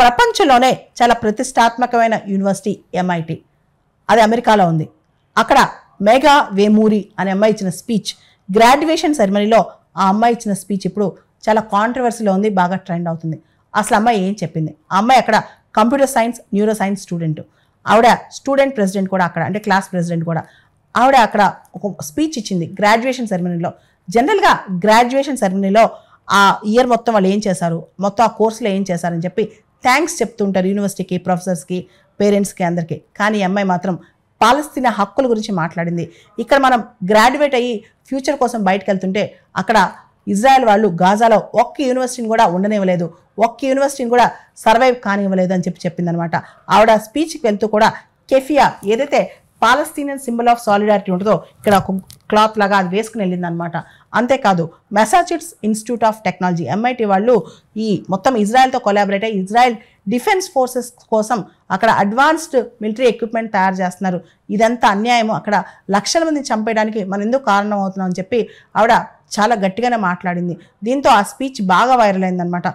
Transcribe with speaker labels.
Speaker 1: ప్రపంచంలోనే చాలా ప్రతిష్టాత్మకమైన యూనివర్సిటీ MIT. అది అమెరికాలో ఉంది. అక్కడ మేఘా వేమూరి అనే అమ్మాయి ఇచ్చిన స్పీచ్, గ్రాడ్యుయేషన్ సెరమనీలో ఆ అమ్మాయి ఇచ్చిన స్పీచ్ ఇప్పుడు చాలా కాంట్రవర్సీలో ఉంది, బాగా ట్రెండ్ అవుతుంది. అసలు అమ్మాయి ఏం చెప్పింది? ఆ అమ్మాయి అక్కడ computer science, neuro science student. ఆవిడ స్టూడెంట్ ప్రెసిడెంట్ కూడా అక్కడ, అంటే క్లాస్ ప్రెసిడెంట్ కూడా. ఆవిడ అక్కడ ఒక స్పీచ్ ఇచ్చింది గ్రాడ్యుయేషన్ సెరమనీలో. జనరల్గా గ్రాడ్యుయేషన్ సెరమనీలో ఆ ఇయర్ మొత్తం వాళ్ళు ఏం చేశారు, మొత్తం ఆ కోర్సులో ఏం చేశారని చెప్పి థ్యాంక్స్ చెప్తుంటారు యూనివర్సిటీకి, ప్రొఫెసర్స్కి, పేరెంట్స్కి, అందరికీ. కానీ ఈ అమ్మాయి మాత్రం పాలస్తీనా హక్కుల గురించి మాట్లాడింది. ఇక్కడ మనం గ్రాడ్యుయేట్ అయ్యి ఫ్యూచర్ కోసం బయటకు వెళ్తుంటే అక్కడ ఇజ్రాయెల్ వాళ్ళు గాజాలో ఒక్క యూనివర్సిటీని కూడా ఉండనివ్వలేదు, ఒక్క యూనివర్సిటీని కూడా సర్వైవ్ కానివ్వలేదు అని చెప్పిందనమాట. ఆవిడ స్పీచ్కి వెళ్తూ కూడా కెఫియా ఏదైతే పాలస్తీనియన్ సింబల్ ఆఫ్ సాలిడారిటీ ఉంటుందో ఇక్కడ ఒక క్లాత్ లాగా అది వేసుకుని వెళ్ళిందనమాట. అంతేకాదు Massachusetts institute of technology MIT వాళ్ళు ఈ మొత్తం ఇజ్రాయెల్తో కొలాబరేట్ అయ్యి ఇజ్రాయెల్ డిఫెన్స్ ఫోర్సెస్ కోసం అక్కడ అడ్వాన్స్డ్ మిలిటరీ ఎక్విప్మెంట్ తయారు చేస్తున్నారు. ఇదంతా అన్యాయం, అక్కడ లక్షల మందిని చంపేయడానికి మనం ఎందుకు కారణం అవుతున్నాం అని చెప్పి ఆవిడ చాలా గట్టిగానే మాట్లాడింది. దీంతో ఆ స్పీచ్ బాగా వైరల్ అయిందనమాట.